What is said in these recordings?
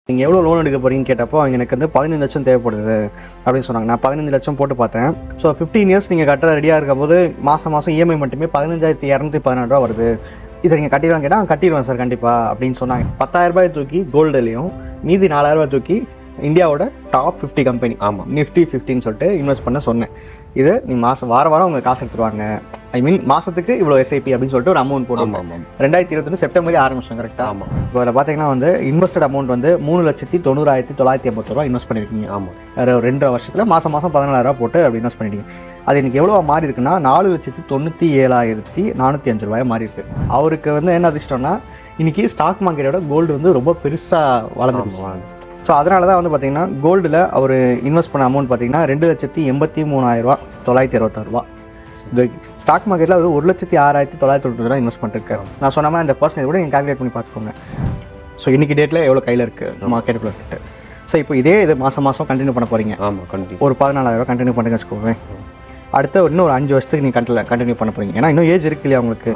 நீங்கள் எவ்வளோ லோன் எடுக்க போகிறீங்கன்னு கேட்டப்போ அவங்க எனக்கு வந்து 15 லட்சம் தேவைப்படுது அப்படின்னு சொன்னாங்க. நான் 15 லட்சம் போட்டு பார்த்தேன். ஸோ 15 இயர்ஸ் நீங்கள் கட்ட ரெடியாக இருக்கும்போது மாதம் இஎம்ஐ மட்டுமே 15,216 வருது. இதை நீங்கள் கட்டிடுவாங்க கேட்டால் கட்டிடுவேன் சார் கண்டிப்பாக அப்படின்னு சொன்னாங்க. 10,000 தூக்கி கோல்டுலையும் மீதி 4,000 தூக்கி இந்தியாவோட டாப் 50 கம்பெனி நிஃப்டி 50ன்னு சொல்லிட்டு இன்வெஸ்ட் பண்ண சொன்னேன். இது நீ வாரம் உங்கள் காசு எடுத்துருவாங்க. ஐ மீன் மாதத்துக்கு இவ்வளோ எஸ்ஐபி அப்படின்னு சொல்லிட்டு ஒரு அமௌண்ட் போடுவாங்க. 2021 செப்டம்பர் ஆரம்பிச்சோம் கரெக்டாக. ஆமாம். இப்போ அதில் பார்த்தீங்கன்னா வந்து இன்வெஸ்டட் அமௌண்ட் வந்து 3,90,980 இன்வெஸ்ட் பண்ணியிருக்கீங்க. ஆமாம். 2 வருஷத்தில் மாதம் 14,000 போட்டு அப்படி இன்வெஸ்ட் பண்ணிட்டீங்க. அது எனக்கு எவ்வளோ மாறி இருக்குன்னா 4,97,405 மாறி இருக்கு. அவருக்கு வந்து என்ன அதிர்ஷ்டம்னா இன்னைக்கு ஸ்டாக் மார்க்கெட்டோட கோல்டு வந்து ரொம்ப பெருசாக வளர்ந்துருச்சு. ஸோ அதனால தான் வந்து பார்த்தீங்கன்னா கோல்டில் அவர் இன்வெஸ்ட் பண்ண அமௌண்ட் பார்த்தீங்கன்னா 2,83,926 இது ஸ்டாக் மார்க்கெட்டில் அவர் 1,06,990 இன்வெஸ்ட் பண்ணிருக்காரு. நான் சொன்ன மாதிரி அந்த பர்சன்டேஜ் கூட நீங்கள் கால்குலேட் பண்ணி பார்த்துக்கோங்க. ஸோ இன்றைக்கி டேட்டில் எவ்வளோ கையில் இருக்குது மார்க்கெட்டுக்குள்ள இருக்குது. ஸோ இப்போ இதே இது மாதம் கண்டினியூ பண்ண போகிறீங்க. ஆமாம், கண்டிப்பாக ஒரு 14,000 கண்டினியூ பண்ணுங்க வச்சுக்கோங்க. அடுத்த இன்னும் ஒரு 5 வருஷத்துக்கு நீங்கள் கண்டினியூ பண்ண போகிறீங்க. ஏன்னா இன்னும் ஏஜ் இருக்கு இல்லையா உங்களுக்கு.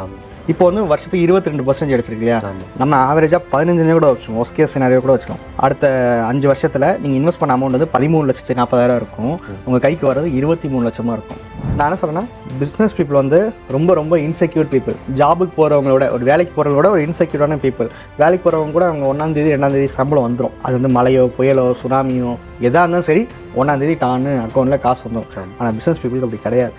இப்போ வந்து வருஷத்துக்கு 22% அடிச்சிருக்கு இல்லையா. நம்ம ஆவரேஜாக 15 கூட வச்சுக்கோம். ஒஸ்கே சினாரியோ கூட வச்சுக்கோம். அடுத்த 5 வருஷத்தில் நீங்கள் இன்வெஸ்ட் பண்ண அமௌண்ட் வந்து 13,40,000 இருக்கும். உங்கள் கைக்கு வர்றது 23 லட்சமாக இருக்கும். நான் என்ன சொல்கிறேன்னா பிஸ்னஸ் பீப்புள் வந்து ரொம்ப இன்செக்யூர் பீப்புள். ஜாபுக்கு போகிறவங்களோட ஒரு வேலைக்கு போகிறவங்களோட ஒரு இன்செக்யூரான பீப்புள். வேலைக்கு போகிறவங்க கூட அவங்க 1ஆம் தேதி 2ஆம் தேதி சம்பளம் வந்துடும். அது வந்து மழையோ புயலோ சுனாமியோ எதாக இருந்தாலும் சரி 1ஆம் தேதி டான்னு அக்கௌண்ட்டில் காசு வந்துடும். ஆனால் பிஸ்னஸ் பீப்புளுக்கு அப்படி கிடையாது.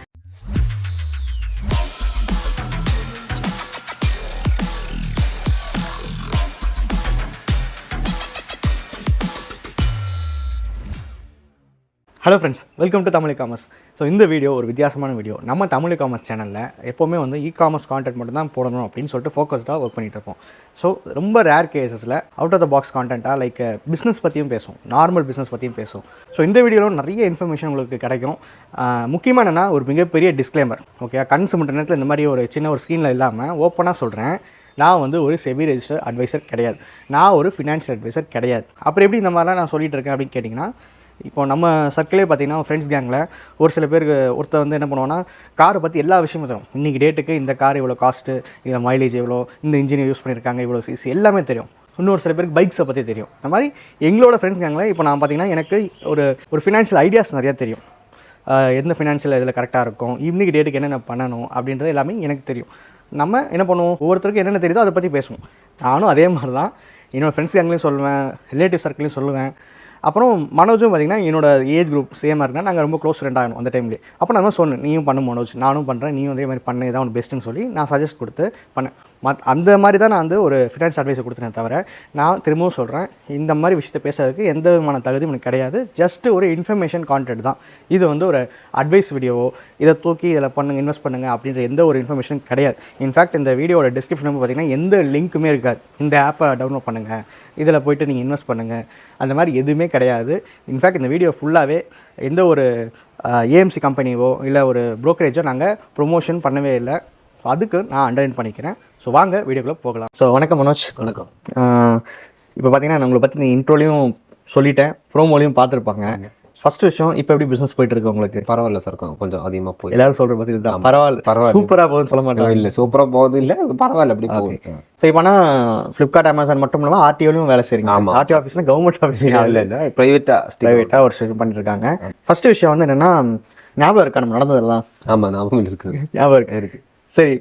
Hello friends, welcome to Tamil commerce. So இந்த வீடியோ ஒரு வித்தியாசமான வீடியோ. நம்ம தமிழ் காமர்ஸ் சேனலில் எப்போவுமே வந்து காமர்ஸ் கான்டென்ட் மட்டும் தான் போடணும் அப்படின்னு சொல்லிட்டு ஃபோக்கஸ்டாக ஒர்க் பண்ணிகிட்டு இருப்போம். ஸோ ரொம்ப ரேர் கேசஸில் அவுட் ஆஃப் த பாக்ஸ் கான்டென்ட்டாக லைக் பிஸ்னஸ் பற்றியும் பேசும், நார்மல் பிஸ்னஸ் பற்றியும் பேசும். ஸோ இந்த வீடியோவில் நிறைய இன்ஃபர்மேஷன் உங்களுக்கு கிடைக்கும். முக்கியமாக என்னென்னா ஒரு மிகப்பெரிய டிஸ்க்ளைமர். ஓகே, கண் சிமிட்ட நேரத்தில் இந்த மாதிரி ஒரு சின்ன ஒரு ஸ்க்ரீனில் இல்லாமல் ஓப்பனாக சொல்கிறேன். நான் வந்து ஒரு செபி ரெஜிஸ்டர் அட்வைசர் கிடையாது. நான் ஒரு ஃபினான்ஷியல் அட்வைசர் கிடையாது. அப்புறம் எப்படி இந்த மாதிரிலாம் நான் சொல்லிட்டு இருக்கேன் அப்படின்னு கேட்டிங்கன்னா, இப்போ நம்ம சர்க்கிளே பார்த்தீங்கன்னா ஃப்ரெண்ட்ஸ் கேங்கில் ஒரு சில பேருக்கு ஒருத்தர் வந்து என்ன பண்ணுவோன்னா காரை பற்றி எல்லா விஷயமும் தெரியும். இன்றைக்கி டேட்டுக்கு இந்த கார் இவ்வளோ காஸ்ட்டு, இதில் மைலேஜ் எவ்வளோ, இந்த இன்ஜின் யூஸ் பண்ணியிருக்காங்க, இவ்வளோ சிசி எல்லாமே தெரியும். இன்னொரு சில பேருக்கு பைக்ஸை பற்றி தெரியும். இந்த மாதிரி எங்களோட ஃப்ரெண்ட்ஸ் கேங்கில் இப்போ நான் பார்த்தீங்கன்னா எனக்கு ஒரு ஃபினான்ஷியல் ஐடியாஸ் நிறையா தெரியும். எந்த ஃபினான்ஷியல் இதில் கரெக்டாக இருக்கும், இன்றைக்கி டேட்டுக்கு என்னென்ன பண்ணணும் அப்படின்றது எல்லாமே எனக்கு தெரியும். நம்ம என்ன பண்ணுவோம், ஒவ்வொருத்தருக்கும் என்னென்ன தெரியுதோ அதை பற்றி பேசுவோம். நானும் அதே மாதிரி தான் என்னோடய ஃப்ரெண்ட்ஸ் கேங்லேயும் சொல்லுவேன், ரிலேட்டிவ் சர்க்கிளையும் சொல்லுவேன். அப்புறம் மனோஜும் பார்த்திங்கன்னா என்னோட ஏஜ் குரூப் சேமாக இருக்குன்னா நாங்கள் ரொம்ப க்ளோஸ் ஃப்ரெண்ட் ஆகணும் அந்த டைம்லேயே. அப்போ நான் சொன்னேன், நீயும் பண்ணு மனோஜ், நானும் பண்ணுறேன், நீயும் அதே மாதிரி பண்ண இதான் ஒன்று பெஸ்ட்டுன்னு சொல்லி நான் சஜஸ்ட் கொடுத்து பண்ணேன். அந்த மாதிரி தான் நான் வந்து ஒரு ஃபினான்ஸ் அட்வைஸை கொடுத்தேன். தவிர நான் திரும்பவும் சொல்கிறேன், இந்த மாதிரி விஷயத்தை பேசுறதுக்கு எந்த விதமான தகுதியும் எனக்கு கிடையாது. ஜஸ்ட் ஒரு இன்ஃபர்மேஷன் கான்டென்ட் தான் இது. வந்து ஒரு அட்வைஸ் வீடியோவோ இதை தூக்கி இதில் பண்ணுங்கள், இன்வெஸ்ட் பண்ணுங்கள் அப்படின்ற எந்த ஒரு இன்ஃபர்மேஷன் கிடையாது. இன்ஃபேக்ட் இந்த வீடியோட டிஸ்கிரிப்ஷன் பார்த்திங்கன்னா எந்த லிங்க்குமே இருக்காது. இந்த ஆப்பை டவுன்லோட் பண்ணுங்கள், இதில் போய்ட்டு நீங்கள் இன்வெஸ்ட் பண்ணுங்கள், அந்த மாதிரி எதுவுமே கிடையாது. இன்ஃபேக்ட் இந்த வீடியோ ஃபுல்லாகவே எந்த ஒரு ஏஎம்சி கம்பெனியோ இல்லை ஒரு ப்ரோக்கரேஜோ நாங்கள் ப்ரொமோஷன் பண்ணவே இல்லை. அதுக்கு நான் அண்டர்லைன் பண்ணிக்கிறேன். ஸோ வாங்க வீடியோக்குள்ளே போகலாம். ஸோ வணக்கம் மனோஜ். வணக்கம். இப்போ பார்த்தீங்கன்னா நான் உங்களை பற்றி நீ இன்ட்ரோலையும் சொல்லிட்டேன், ப்ரோமோலையும் பார்த்துருப்பாங்க. ஃபர்ஸ்ட் விஷயம், இப்போ எப்படி பிஸ்னஸ் போயிட்டு இருக்கு உங்களுக்கு? பரவாயில்ல சார், கொஞ்சம் அதிகமாக போய் எல்லாரும் சொல்கிற பற்றி இதுதான். பரவாயில்ல, சூப்பராக போகுதுன்னு சொல்ல மாட்டேன். இல்லை சூப்பராக போகுது, இல்லை பரவாயில்ல அப்படி போகுது. ஸோ இப்போ ஆனால் ஃப்ளிப்கார்ட், அமேசான் மட்டும் இல்லாமல் ஆர்டிஓலையும் வேலை செய்றீங்க. ஆமாம். ஆர்டிஓ ஆஃபீஸ்னால் கவர்மெண்ட் ஆஃபீஸ் இல்லை, ப்ரைவேட்டாக ஒரு ஸ்டெப் பண்ணிட்டு இருக்காங்க. ஃபர்ஸ்ட் விஷயம் வந்து என்னென்னா, ஞாபகம் இருக்கா நம்ம நடந்ததெல்லாம்? ஆமாம், ஞாபகம் இருக்குது. ஞாபகம் இருக்கு. சரி,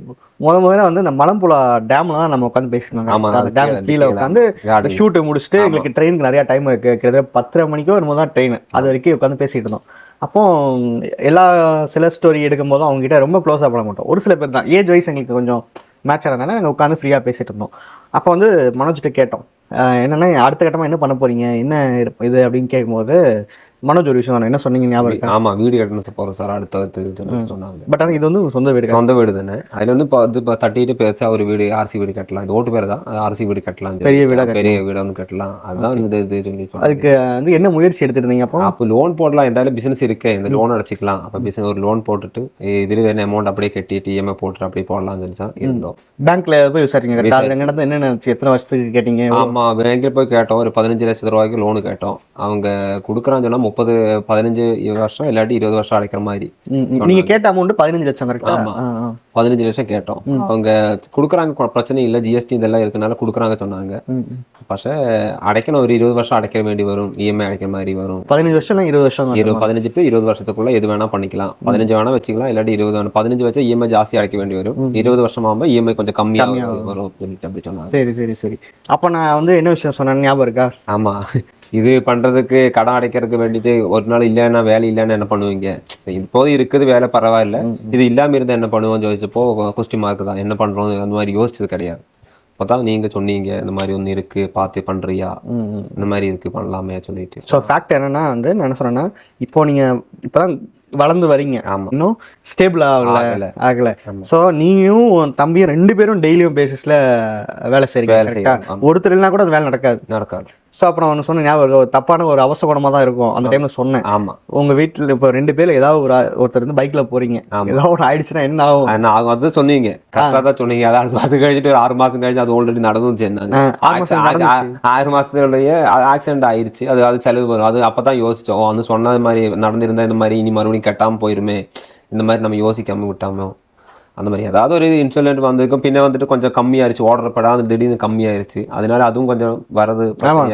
முதல்ல வந்து இந்த மலம்புழா டேம்ல தான் நம்ம உட்காந்து பேசிக்கணும். அந்த டேம் கீழே உட்காந்து ஷூட்டு முடிச்சுட்டு எங்களுக்கு ட்ரெயினுக்கு நிறைய டைம் இருக்கு, கிட்டத்தட்ட 10:30 மணிக்கோ ஒரு தான் ட்ரெயின். அது வரைக்கும் உட்காந்து பேசிட்டு இருந்தோம். அப்போ எல்லா சில ஸ்டோரி எடுக்கும் போதும் அவங்க கிட்ட ரொம்ப க்ளோஸாக பண்ண மாட்டோம். ஒரு சில பேர் தான் ஏஜ் வைஸ் எங்களுக்கு கொஞ்சம் மேட்ச் ஆனதுனால நாங்கள் உட்காந்து ஃப்ரீயாக பேசிட்டு இருந்தோம். அப்போ வந்து மனோஜ்கிட்ட கேட்டோம், என்னென்னா அடுத்த கட்டமாக என்ன பண்ண போறீங்க, என்ன இது அப்படின்னு கேட்கும்போது மனோஜ் ஒரு விஷயம் என்ன சொன்னீங்க ஞாபகம்? ஆமாம், வீடு கட்டணும் போகிறோம் சார் அடுத்த சொன்னாங்க. பட் ஆனால் இது வந்து சொந்த வீடு தானே. அதில் வந்து இப்போ தட்டிட்டு பேசா ஒரு வீடு ஆர்சி வீடு கட்டலாம். இது ஓட்டு பேர் தான், அது ஆர்சி வீடு கட்டலாம், பெரிய வீடு வந்து கட்டலாம். அதுதான் அதுக்கு வந்து என்ன முயற்சி எடுத்துட்டு இருந்தீங்க? அப்போ லோன் போடலாம், எந்தாலும் பிசினஸ் இருக்கு, இந்த லோன் அடைச்சிக்கலாம். அப்போ பிசினஸ் ஒரு லோன் போட்டுட்டு இதில் வேணும் அமௌண்ட் அப்படியே கட்டிட்டு இஎம்ஐ போட்டு அப்படியே போடலாம்னு சொல்லி தான் இருந்தோம். பேங்க்ல போய் விசாரிச்சிங்க, என்ன நினைச்சு எத்தனை வருஷத்துக்கு கேட்டீங்க? ஆமாம், பேங்க்ல போய் கேட்டோம். ஒரு 15 லட்சம் ரூபாய்க்கு லோனு கேட்டோம். அவங்க கொடுக்குறான்னு சொன்னா 15 வருஷம் இல்லாட்டி 20 வருஷம் அடைக்கிற மாதிரி. நீங்க கேட்ட அமௌண்ட் 15 லட்சம் கரெக்டா? ஆமா 15 லட்சம் கேட்டோம். அவங்க கொடுக்குறாங்க, பிரச்சனை இல்லை, ஜிஎஸ்டி இதெல்லாம் இருக்கனால கொடுக்குறாங்க சொன்னாங்க. പക്ഷേ அடைக்கணும், ஒரு 20 வருஷம் அடைக்க வேண்டி வரும், இஎம்ஐ அடைக்கிற மாதிரி வரும். 15 வருஷம் 20 வருஷம் 15 to 20 வருஷத்துக்குள்ள எது வேணா பண்ணிக்கலாம். 15 வேணா வச்சுக்கலாம், இல்லாட்டி 20 வேணும். 15 வச்சா இஎம்ஐ ஜாஸ்தி அடைக்க வேண்டி வரும், 20 வருஷமாகும்போது இஎம்ஐ கொஞ்சம் கம்மியாக வரும் அப்படி சொன்னாங்க. சரி சரி சரி. அப்போ நான் வந்து என்ன விஷயம் சொன்னேன் ஞாபகம் இருக்கா? ஆமா, இது பண்றதுக்கு கடன் அடைக்கிறதுக்கு வேண்டிட்டு ஒரு நாள் இல்லைன்னா வேலை இல்லைன்னா என்ன பண்ணுவீங்க, இப்போது இருக்குது வேலை பரவாயில்ல, இது இல்லாம இருந்தா என்ன பண்ணுவோம்னு யோசிச்சப்போ கொஸ்டின் மார்க் தான், என்ன பண்றோம் அந்த மாதிரி யோசிச்சது கிடையாது. அப்பதான் நீங்க சொன்னீங்க இந்த மாதிரி ஒன்று இருக்கு, பார்த்து பண்றியா, இந்த மாதிரி இருக்கு பண்ணலாமே சொல்லிட்டு. ஸோ ஃபேக்ட் என்னன்னா வந்து நான் என்ன சொன்னேன்னா, இப்போ நீங்க இப்பதான் வளர்ந்து வரீங்க, இன்னும் ஸ்டேபிள் ஆகல. ஸோ நீயும் தம்பியும் 2 பேரும் டெய்லியும் பேசிஸ்ல வேலை செய்றீங்க. ஒருத்தர் இல்லைனா கூட அது வேலை நடக்காது. ஸோ அப்புறம் ஒன்று சொன்ன ஞாபகம், ஒரு தப்பான ஒரு அவசகுணமாக தான் இருக்கும் அந்த டைம்ல சொன்னேன். ஆமா, உங்க வீட்டில் இப்போ 2 பேர் ஏதாவது ஒருத்தர் வந்து பைக்ல போறீங்க, ஏதாவது ஒரு ஆயிடுச்சுன்னா என்ன ஆகும்? அது சொன்னீங்க, கரெக்டாக தான் சொன்னீங்க. அதாவது அது கழிச்சுட்டு 6 மாசம் கழிச்சு அது ஆல்ரெடி நடந்தும் சேர்ந்தாங்க. 6 மாசத்துலயே ஆக்சிடென்ட் ஆயிடுச்சு. அது செலவு வரும். அது அப்பதான் யோசிச்சோம், வந்து சொன்னது மாதிரி நடந்திருந்தா இந்த மாதிரி இனி மறுபடியும் கட்டாம போயிருமே, இந்த மாதிரி நம்ம யோசிக்காம விட்டாமோ, அந்த மாதிரி ஏதாவது ஒரு இன்சிடென்ட் வந்திருக்கும். பின்ன வந்துட்டு கொஞ்சம் கம்மியாயிருச்சு, ஆர்டர் படாது திடீர்னு கம்மியாயிருச்சு, அதனால அதுவும் கொஞ்சம் வரது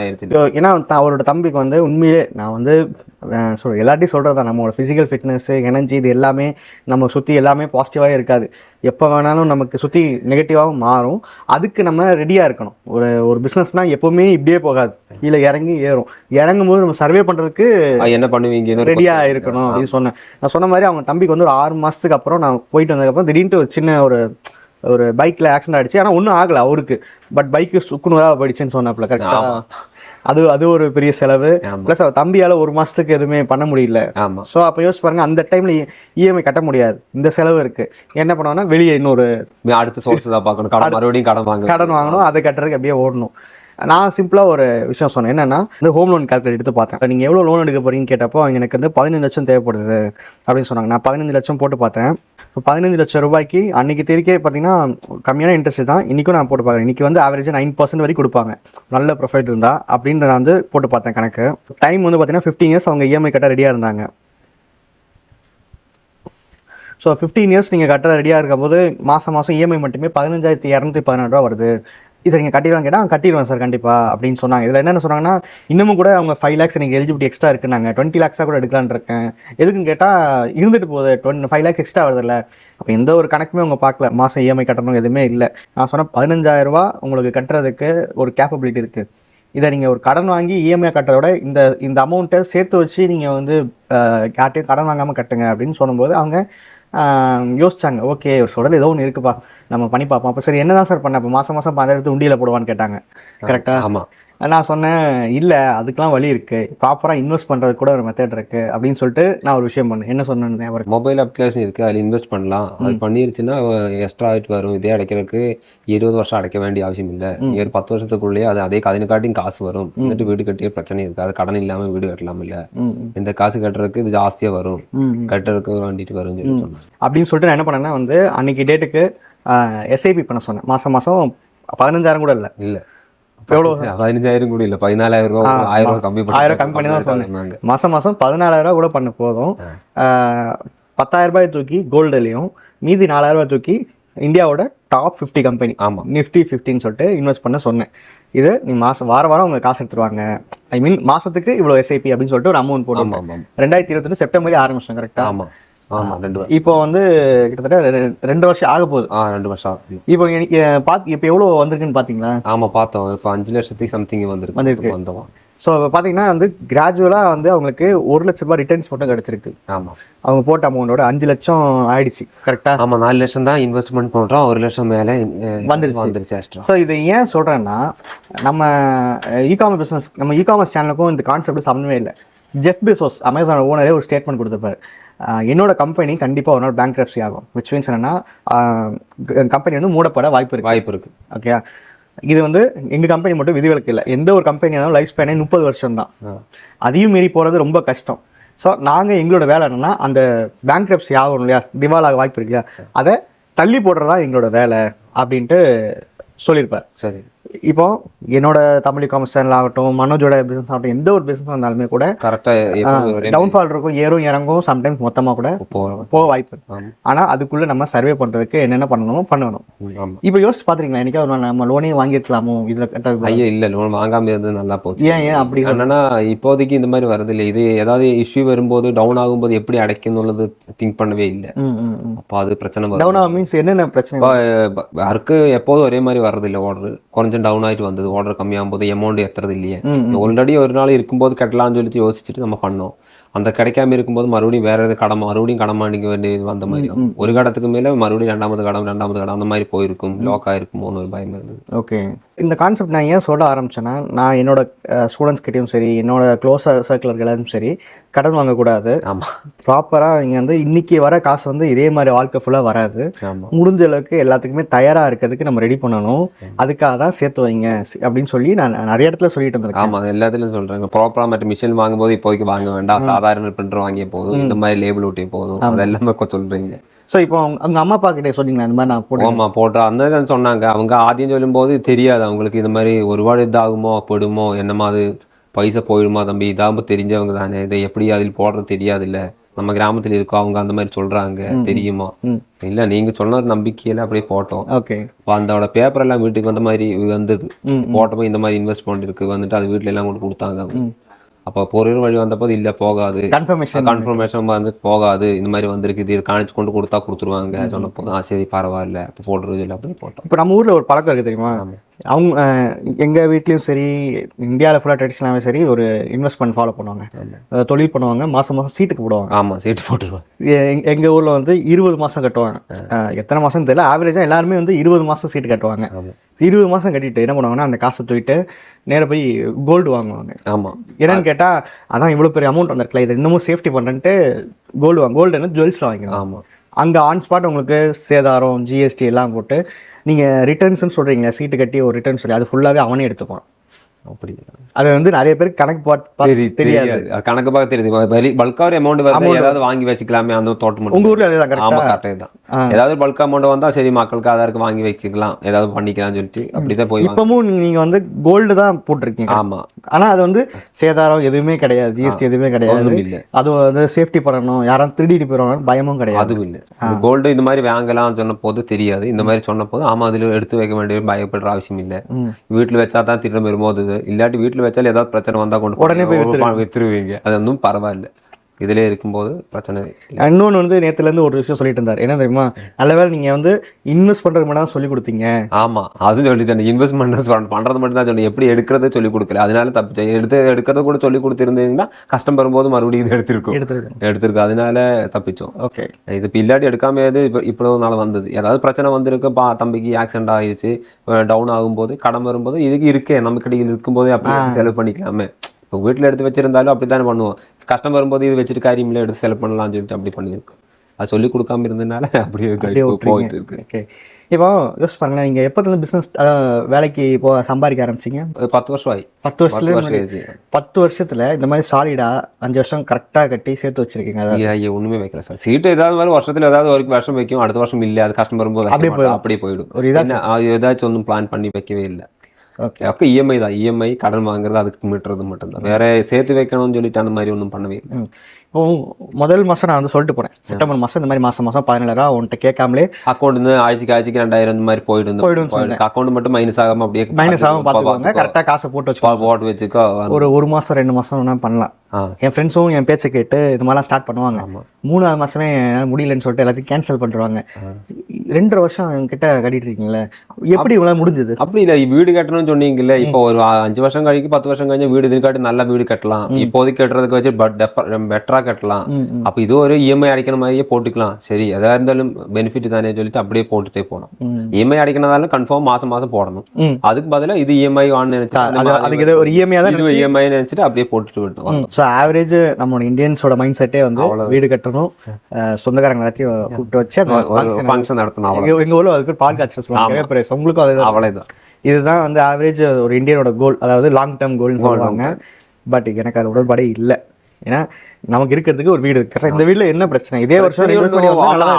ஆயிருச்சு. ஏன்னா அவரோட தம்பிக்கு வந்து உண்மையிலே நான் வந்து எல்லாத்தையும் சொல்கிறதா, நம்மளோட ஃபிசிக்கல் ஃபிட்னஸ்ஸு, எனர்ஜி, இது எல்லாமே நம்ம சுற்றி எல்லாமே பாசிட்டிவாகவே இருக்காது. எப்போ வேணாலும் நமக்கு சுற்றி நெகட்டிவாகவும் மாறும். அதுக்கு நம்ம ரெடியாக இருக்கணும். ஒரு பிஸ்னஸ்னால் எப்போவுமே இப்படியே போகாது, கீழே இறங்கி ஏறும். இறங்கும் போது நம்ம சர்வே பண்ணுறதுக்கு என்ன பண்ணுவீங்க, ரெடியாக இருக்கணும் அப்படின்னு சொன்னேன். நான் சொன்ன மாதிரி அவங்க தம்பிக்கு வந்து ஒரு 6 மாதத்துக்கு அப்புறம் நான் போயிட்டு வந்ததுக்கப்புறம் திடீர்னு ஒரு சின்ன ஒரு பைக்கில் ஆக்சிடென்ட் ஆகிடுச்சு. ஆனால் ஒன்றும் ஆகலை அவருக்கு, பட் பைக்கு சுக்குநூறாக போயிடுச்சுன்னு சொன்னாப்புல. கரெக்டாக அது ஒரு பெரிய செலவு. பிளஸ் அவர் தம்பியால 1 மாசத்துக்கு எதுவுமே பண்ண முடியல. ஸோ அப்போ யோசிச்சு பாருங்க, அந்த டைம்ல இஎம்ஐ கட்ட முடியாது, இந்த செலவு இருக்கு. என்ன பண்ணுவோம்னா வெளியே இன்னொரு அடுத்த சோர்ஸ் தான் பார்க்கணும், மறுபடியும் கடன் வாங்கணும், அதை கட்டுறதுக்கு அப்படியே ஓடணும். நான் சிம்பிளாக ஒரு விஷயம் சொன்னேன், என்னன்னா இந்த ஹோம் லோன் கால்குலேட் எடுத்து பார்த்தேன். நீங்கள் எவ்வளோ லோன் எடுக்க போறீங்கன்னு கேட்டப்போ அவங்க எனக்கு வந்து 15 லட்சம் தேவைப்படுது அப்படின்னு சொன்னாங்க. நான் 15 லட்சம் போட்டு பார்த்தேன். இப்போ 15 லட்சம் ரூபாய்க்கு அன்றைக்கி தெரிவிக்கே பார்த்தீங்கன்னா கம்மியான இன்ட்ரெஸ்ட் தான். இன்றைக்கும் நான் போட்டு பார்க்குறேன். இன்றைக்கி வந்து ஆவரேஜாக 9% வரைக்கும் கொடுப்பாங்க, நல்ல ப்ரொஃபைட் இருந்தால் அப்படின்னு நான் வந்து போட்டு பார்த்தேன் கணக்கு. டைம் வந்து பார்த்தீங்கன்னா 15 இயர்ஸ் அவங்க இஎம்ஐ கட்ட ரெடியாக இருந்தாங்க. ஸோ 15 இயர்ஸ் நீங்கள் கட்ட ரெடியாக இருக்கும் போது மாதம் இஎம்ஐ மட்டுமே 15,216 ரூபா வருது. இதை நீங்கள் கட்டிடுவாங்க கேட்டால் கட்டிடுவேன் சார் கண்டிப்பாக அப்படின்னு சொன்னாங்க. இதில் என்னென்ன சொன்னாங்கன்னா, இன்னமும் கூட அவங்க 5 lakhs எனக்கு எலிஜிபிலிட்டி எக்ஸ்ட்ரா இருக்குன்னாங்க. 20 lakhs கூட எடுக்கலான்னு இருக்கேன். எதுக்குன்னு கேட்டால் இருந்துட்டு போகுது, 5 lakhs எக்ஸ்ட்ரா வருதுல்ல. அப்போ எந்த ஒரு கணக்குமே அவங்க பார்க்கல, மாதம் இஎம்ஐ கட்டணும் எதுவுமே இல்லை. நான் சொன்னேன் 15,000 ரூபா உங்களுக்கு கட்டுறதுக்கு ஒரு கேப்பபிலிட்டி இருக்குது. இதை நீங்கள் ஒரு கடன் வாங்கி இஎம்ஐ கட்டுறதோட இந்த அமௌண்ட்டை சேர்த்து வச்சு நீங்கள் வந்து யார்ட்டையும் கடன் வாங்காமல் கட்டுங்க அப்படின்னு சொல்லும்போது அவங்க யோசிச்சாங்க. ஓகே, ஒரு சொல்கிறது ஏதோ ஒன்று இருக்குப்பா, நம்ம பண்ணி பார்ப்போம். அப்போ சரி என்ன தான் சார் பண்ண, இப்போ மாதம் 10,000 உண்டியில் போடுவான்னு கேட்டாங்க. கரெக்டாக? ஆமாம். நான் சொன்னேன், இல்லை அதுக்கெலாம் வழி இருக்குது, ப்ராப்பராக இன்வெஸ்ட் பண்ணுறதுக்கு கூட ஒரு மெத்தட் இருக்குது அப்படின்னு சொல்லிட்டு நான் ஒரு விஷயம் பண்ணேன். என்ன சொன்னேன், ஒரு மொபைல் அப்ளிகேஷன் இருக்குது, அதில் இன்வெஸ்ட் பண்ணலாம். அது பண்ணிருச்சுன்னா எக்ஸ்ட்ரா ஆகிட்டு வரும். இதே அடைக்கிறதுக்கு 20 வருஷம் அடைக்க வேண்டிய அவசியம் இல்லை. ஒரு 10 வருஷத்துக்குள்ளேயே அதே காட்டியும் காசு வரும். வந்துட்டு வீடு கட்டிய பிரச்சனை இருக்காது, கடன் இல்லாமல் வீடு கட்டலாம். இல்லை இந்த காசு கட்டுறதுக்கு இது ஜாஸ்தியாக வரும், கட்டுறதுக்கு வேண்டிட்டு வரும் சொன்னேன். அப்படின்னு சொல்லிட்டு நான் என்ன பண்ணேன்னா வந்து அன்னைக்கு டேட்டுக்கு எஸ்ஐபி பண்ண சொன்னேன். மாதம் 15,000 கூட இல்லை, எவ்வளோ 15,000 கூட இல்லை, 14,000 ரூபா, 1000 ரூபா கம்மி பண்ணி தான் சொன்னாங்க. மாதம் 14,000 ரூபா கூட பண்ண போதும். 10,000 ரூபாய் தூக்கி கோல்டுலையும் மீதி 4,000 ரூபாய் தூக்கி இந்தியாவோட டாப் 50 கம்பெனி நிஃப்டி 50ன்னு சொல்லிட்டு இன்வெஸ்ட் பண்ண சொன்னேன். இது நீ வாரம் அவங்க காசு எடுத்துருவாங்க, ஐ மீன் மாசத்துக்கு இவ்வளோ எஸ்ஐபி அப்படின்னு சொல்லிட்டு ஒரு அமௌண்ட் போடுவோம். 2021 செப்டம்பர் ஆரம்பிச்சோம். கரெக்டா? ஆமாம். இப்போ வந்து கிட்டத்தட்ட 2 வருஷம் ஆக போகுது. 2 வருஷம். இப்போ இப்போ எவ்வளோ வந்திருக்குன்னு பார்த்தீங்களா? ஆமாம், பார்த்தோம். இப்போ 5 லட்சத்துக்கு சம்திங் வந்திருக்கு. ஸோ இப்போ பார்த்தீங்கன்னா வந்து கிராஜுவலாக வந்து அவங்களுக்கு 1 லட்ச ரூபாய் ரிட்டர்ன்ஸ் மட்டும் கிடச்சிருக்கு. ஆமாம், அவங்க போட்ட அமௌண்டோட 5 லட்சம் ஆயிடுச்சு. கரெக்டாக? ஆமாம், 4 லட்சம் தான் இன்வெஸ்ட்மெண்ட் பண்ணுறோம், 1 லட்சம் மேலே வந்துருச்சு. ஸோ இதை ஏன் சொல்கிறேன்னா, நம்ம இகாமர்ஸ் பிஸ்னஸ், நம்ம இகாமர்ஸ் சேனலுக்கும் இந்த கான்செப்ட் சம்மந்தமே இல்லை. ஜெஃப் பெசோஸ் அமேசான் ஓனரே ஒரு ஸ்டேட்மெண்ட் கொடுத்துருப்பாரு, என்னோட கம்பெனி கண்டிப்பாக ஒரு நாள் பேங்க்ரப்சி ஆகும். விச் மீன்ஸ் என்னன்னா, கம்பெனி வந்து மூடப்பட வாய்ப்பு இருக்கு. ஓகே, இது வந்து எங்கள் கம்பெனி மட்டும் விதிவிலக்கு இல்லை. எந்த ஒரு கம்பெனி ஆனாலும் லைஃப் ஸ்பேனே 30 வருஷம் தான். அதையும் மீறி போகிறது ரொம்ப கஷ்டம். ஸோ நாங்கள் எங்களோட வேலை என்னென்னா, அந்த பேங்க்ரப்சி ஆகணும் இல்லையா, திவாலாக வாய்ப்பு இருக்கு இல்லையா, அதை தள்ளி போடுறதா எங்களோட வேலை அப்படின்ட்டு சொல்லியிருப்பார். சரி, இப்போ என்னோட தமிழ் காமர்ஸ் சேனல் ஆகட்டும், மனோஜோட பிசினஸ் ஆகட்டும், எந்த ஒரு பிசினஸ் இருந்தாலுமே கூட கரெக்டாக டவுன்ஃபால் இருக்கும், ஏறும் இறங்கும், சம்டைம்ஸ் மொத்தமாக கூட போக வாய்ப்பு இருக்கு. ஆனா அதுக்குள்ள நம்ம சர்வே பண்றதுக்கு என்னென்ன பண்ணணும். இப்போ யோசிச்சு பாத்துறீங்களா, என்னைக்கா ஒரு நாள் நம்ம லோனே வாங்கிருக்கலாமோ இதுல கட்டது? ஐயோ இல்ல, லோன் வாங்காம இருந்தது நல்லா போச்சு. ஏன் அப்படி? என்னன்னா இப்போதைக்கு இந்த மாதிரி வரது இல்லை. இது ஏதாவது இஷ்யூ வரும்போது டவுன் ஆகும்போது எப்படி அடைக்கணும்னு திங்க் பண்ணவே இல்லை. அப்போ அது பிரச்சனை வரும். டவுன் ஆகும் மீன்ஸ் என்னென்ன பிரச்சனை? ஒர்க்கு எப்போதும் ஒரே மாதிரி வரதில்லை. ஆர்டர் கொஞ்சம் டவுன் ஆகிட்டு வந்தது. ஆர்டர் கம்மியாகும் போது அமௌண்ட் எத்துறது இல்லையே. ஆல்ரெடி ஒரு நாள் இருக்கும்போது கட்டலாம்னு சொல்லிட்டு யோசிச்சுட்டு நம்ம பண்ணோம். அந்த கிடைக்காம இருக்கும்போது மறுபடியும் வேற எது மறுபடியும் கடன் வாங்கிக்க வேண்டியது வந்த மாதிரி ஒரு கடத்துக்கு மேலே மறுபடியும் ரெண்டாவது கடன் அந்த மாதிரி போயிருக்கும். லாக் ஆயிருக்குமோன்னு ஒரு பயம் இருந்தது. ஓகே, இந்த கான்செப்ட் நான் ஏன் சொல்ல ஆரம்பிச்சேன்னா, நான் என்னோட ஸ்டூடெண்ட்ஸ் கிட்டையும் சரி, என்னோட க்ளோஸ் சர்க்கிள் எல்லாரும் சரி, கடன் வாங்கக்கூடாது. ஆமாம், ப்ராப்பராக இங்கே வந்து இன்னைக்கு வர காசு வந்து இதே மாதிரி வாழ்க்கை ஃபுல்லாக வராது. முடிஞ்ச அளவுக்கு எல்லாத்துக்குமே தயாராக இருக்கிறதுக்கு நம்ம ரெடி பண்ணணும். அதுக்காக தான் சேர்த்து வைங்க அப்படின்னு சொல்லி நான் நிறைய இடத்துல சொல்லிட்டு இருந்திருக்கேன். ஆமாம், எல்லாத்துலையும் சொல்கிறாங்க. ப்ராப்பராக மற்ற மிஷின் வாங்கும்போது இப்போதைக்கு வாங்க வேண்டாம், சாதாரண பிரிண்டர் வாங்கிய போதும், இந்த மாதிரி லேபிள் ஊட்டிய போதும், அதெல்லாமே சொல்கிறீங்க. ஸோ இப்போ அவங்க அம்மா அப்பா கிட்டே சொன்னீங்களா இந்த மாதிரி நான் போடுவோம்? ஆமாம், போட்டோம். அந்த சொன்னாங்க. அவங்க ஆദ്യം சொல்லும்போது தெரியாது அவங்களுக்கு இந்த மாதிரி ஒருபாடு இதாகுமோ போடுமோ, என்னமா அது பைசா போயிடுமா தம்பி, இதாகும்போது தெரிஞ்சவங்க தானே, இதை எப்படி அதில் போடுறது தெரியாது இல்லை, நம்ம கிராமத்தில் இருக்கோம், அவங்க அந்த மாதிரி சொல்கிறாங்க தெரியுமா? இல்லை, நீங்கள் சொன்ன ஒரு நம்பிக்கையில் அப்படியே போட்டோம். ஓகே, இப்போ அந்தோட பேப்பர் எல்லாம் வீட்டுக்கு வந்த மாதிரி வந்தது. போட்டப்போ இந்த மாதிரி இன்வெஸ்ட்மெண்ட் இருக்குது வந்துட்டு அது வீட்டில் எல்லாம் கொண்டு கொடுத்தாங்க. அப்போ பொருள் வழி வந்தபோது இல்லை போகாது, கன்ஃபர்மேஷன் வந்து போகாது, இந்த மாதிரி வந்திருக்கு, இது காணிச்சு கொண்டு கொடுத்தா கொடுத்துருவாங்க சொன்ன போதும். சரி பரவாயில்ல, இப்போ போடுறது இல்லை அப்படின்னு போட்டோம். இப்போ நம்ம ஊரில் ஒரு பழக்கம் இருக்குது தெரியுமா? அவங்க எங்கள் வீட்லேயும் சரி, இந்தியாவில் ஃபுல்லாக ட்ரெடிஷ்னலாகவே சரி, ஒரு இன்வெஸ்ட்மெண்ட் ஃபாலோ பண்ணுவாங்க, தொழில் பண்ணுவாங்க, மாதம் சீட்டுக்கு போடுவாங்க. ஆமாம், சீட்டு போட்டுருவாங்க. எங்கள் ஊரில் வந்து 20 மாதம் கட்டுவாங்க. எத்தனை மாதம் தெரியல, ஆவரேஜாக எல்லாருமே வந்து 20 மாதம் சீட்டு கட்டுவாங்க. 20 மாதம் கட்டிட்டு என்ன பண்ணுவாங்கன்னா, அந்த காசை தூக்கிட்டு நேராக போய் கோல்டு வாங்குவாங்க. ஆமாம், என்னன்னு கேட்டால், அதான் இவ்வளோ பெரிய அமௌண்ட் வந்திருக்கல, இது இன்னமும் சேஃப்டி பண்ணுறேன்ட்டு கோல்டுன்னு ஜுவல்ஸில் வாங்கிடுவாங்க. ஆமாம், அங்கே ஆன் ஸ்பாட் உங்களுக்கு சேதாரம், ஜிஎஸ்டி எல்லாம் போட்டு நீங்கள் ரிட்டர்ன்ஸ்னு சொல்கிறீங்க, சீட்டு கட்டி ஒரு ரிட்டர்ன் சொல்லி அது ஃபுல்லாகவே அவனே எடுத்துப்பான். அப்படி அது வந்து நிறைய பேருக்கு கணக்கு பார்த்து தெரியாது. கணக்கு பார்க்க தெரியுது. பல்காக அமௌண்ட் வந்து ஏதாவது வாங்கி வச்சுக்கலாமே அந்த தோட்டம். உங்கள் ஊரில் அதே தான்? ஆமாம், கரெக்டாக தான். ஏதாவது பல்க் அமௌண்ட் வந்தால் சரி மக்களுக்கு ஆதாருக்கு வாங்கி வச்சுக்கலாம், ஏதாவது பண்ணிக்கலாம்னு சொல்லிட்டு அப்படி தான் போய். இப்பவும் நீங்கள் வந்து கோல்டு தான் போட்டிருக்கீங்க. ஆமாம், ஆனால் அது வந்து சேதாரம் எதுவுமே கிடையாது, ஜிஎஸ்டி எதுவுமே கிடையாது. அது வந்து சேஃப்டி பண்ணணும், யாரும் திருடிட்டு போயிடுவாங்க பயமும் கிடையாது. அதுவும் இல்லை. கோல்டு இந்த மாதிரி வாங்கலாம் சொன்ன போது தெரியாது. இந்த மாதிரி சொன்ன போது ஆமாம் அதில் எடுத்து வைக்க வேண்டிய பயப்படுற அவசியம் இல்லை. வீட்டில் வச்சா தான் திரும்ப வரும்போது, இல்லாட்டி வீட்டில் வச்சாலும் ஏதாவது பிரச்சனை வந்தால் கொண்டு உடனே போய் வித்துருவீங்க. அது ஒன்றும் பரவாயில்ல, இதிலே இருக்கும்போது பிரச்சனை. இன்னொன்று வந்து நேற்றுலேருந்து ஒரு விஷயம் சொல்லிட்டு இருந்தார், என்ன தெரியுமா? நல்லவேளை நீங்கள் வந்து இன்வெஸ்ட் பண்ணுறது மட்டும் தான் சொல்லி கொடுத்தீங்க. ஆமாம், அதுவும் சொல்லி தான். இன்வெஸ்ட்மெண்ட் பண்ணுறது மட்டும் தான் சொல்லி, எப்படி எடுக்கிறத சொல்லி கொடுக்கல, அதனால தப்பு. எடுக்கிறத கூட சொல்லி கொடுத்துருந்தீங்கன்னா கஷ்டம் வரும்போது மறுபடியும் இது எடுத்திருக்கோம், அதனால தப்பிச்சோம். ஓகே, இது இப்போ இல்லாட்டி எடுக்காம இப்போ நாள் வந்தது. ஏதாவது பிரச்சனை வந்திருக்கு, தம்பிக்கு ஆக்சிடென்ட் ஆகிடுச்சு, டவுன் ஆகும்போது கடன் வரும்போது இதுக்கு இருக்கே நம்ம கிடையாது இருக்கும்போதே அப்படி செலவு பண்ணிக்கலாமே. இப்போ வீட்டில் எடுத்து வச்சிருந்தாலும் அப்படி தானே பண்ணுவோம். கஷ்டம் வரும்போது இது வச்சுட்டு காரியமில்லை எடுத்து செலவு பண்ணலாம்னு சொல்லிட்டு அப்படி பண்ணியிருக்கோம். அது சொல்லி கொடுக்காம இருந்ததுனால அப்படியே போயிட்டு இருக்கு. ஓகே, இப்போ யோசிச்சு பாருங்க, நீங்கள் எப்போதுலேருந்து பிஸ்னஸ் வேலைக்கு சம்பாதிக்க ஆரம்பிச்சிங்க? 10 வருஷம் ஆகி. 10 வருஷத்தில் இந்த மாதிரி சாலிடாக 5 வருஷம் கரெக்டாக கட்டி சேர்த்து வச்சிருக்கீங்க? ஐயா ஒன்றுமே வைக்கல சார். சீட்டு ஏதாவது மாதிரி வருஷத்தில் ஏதாவது ஒரு வருஷம் வைக்கும், அடுத்த வருஷம் இல்லை, அது கஷ்டம் வரும்போது அப்படியே போயிடும். ஒரு ஏதாச்சும் ஒன்றும் பிளான் பண்ணி வைக்கவே இல்லை. ஓகே, அப்போ இஎம்ஐ தான். இஎம்ஐ கடன் வாங்குறது அதுக்கு மீட்டுறது மட்டும்தான். வேற சேர்த்து வைக்கணும்னு சொல்லிட்டு அந்த மாதிரி ஒன்றும் பண்ணவே இல்லை. இப்போ முதல் மாதம் நான் வந்து சொல்லிட்டு போனேன், செப்டம்பர் மாதம் இந்த மாதிரி மாதம் 17,000 உன்கிட்ட கேட்காமலே அக்கௌண்ட் வந்து ஆயிடுச்சு 2000 இந்த மாதிரி போயிடும். அக்கௌண்ட் மட்டும் மைனஸ் ஆகாம அப்படியே பார்த்துக்கோங்க, கரெக்டாக காசை போட்டு வச்சுக்கோ. ஒரு மாதம் 2 மாதம் வேணா பண்ணலாம். என் ஃப்ரெண்ட்ஸும் என் பேச்சை கேட்டு இது மாதிரிலாம் ஸ்டார்ட் பண்ணுவாங்க. 3ஆவது மாதமே முடியலன்னு சொல்லிட்டு எல்லாத்தையும் கேன்சல் பண்ணிடுவாங்க. 2.5 வருஷம் என்கிட்ட கட்டிட்டு இருக்கீங்களே, எப்படி இவ்வளோ முடிஞ்சது? அப்படி இல்லை, வீடு கட்டணும்னு சொன்னீங்கல்ல, இப்போ ஒரு 5 வருஷம் கழிக்கு 10 வருஷம் கழிஞ்சு வீடு இதுக்காட்டி நல்ல வீடு கட்டலாம். இப்போதைக்கு கட்டுறதுக்கு வச்சு பெட்டரா கட்டலாம். அப்ப இது ஒரு இஎம்ஐ அடைக்கிற மாதிரியே போட்டுக்கலாம். சரி, எதா இருந்தாலும் பெனிஃபிட் தானே சொல்லிட்டு அப்படியே போட்டுட்டே போனோம். இஎம்ஐ அடைக்கிறதால கன்ஃபார்ம் மாசம் மாசம் போடணும். அதுக்கு பதிலா இது இஎம்ஐ நினைச்சிட்டு ஒரு இஎம்ஐ நினைச்சிட்டு அப்படியே போட்டுட்டு விட்டோம். ஸோ ஆவரேஜ் நம்மளோட இந்தியன்ஸோட மைண்ட் செட்டே வந்து வீடு கட்டணும், சொந்தக்காரங்க எல்லாத்தையும் கூப்பிட்டு வச்சு ஃபங்க்ஷன் நடத்தணும். எங்க ஊர்ல அதுக்கு பால் காய்ச்சல் சொல்லுவாங்க, உங்களுக்கும் அவ்வளவுதான். இதுதான் வந்து ஆவரேஜ் ஒரு இந்தியனோட கோல், அதாவது லாங் டேர்ம் கோல்னு சொல்லுவாங்க. பட் எனக்கு அது உடன்பாடே இல்லை. ஏன்னா நமக்கு இருக்கிறதுக்கு ஒரு வீடு இருக்கு. இந்த வீட்டில் என்ன பிரச்சனை? இதே வருஷம்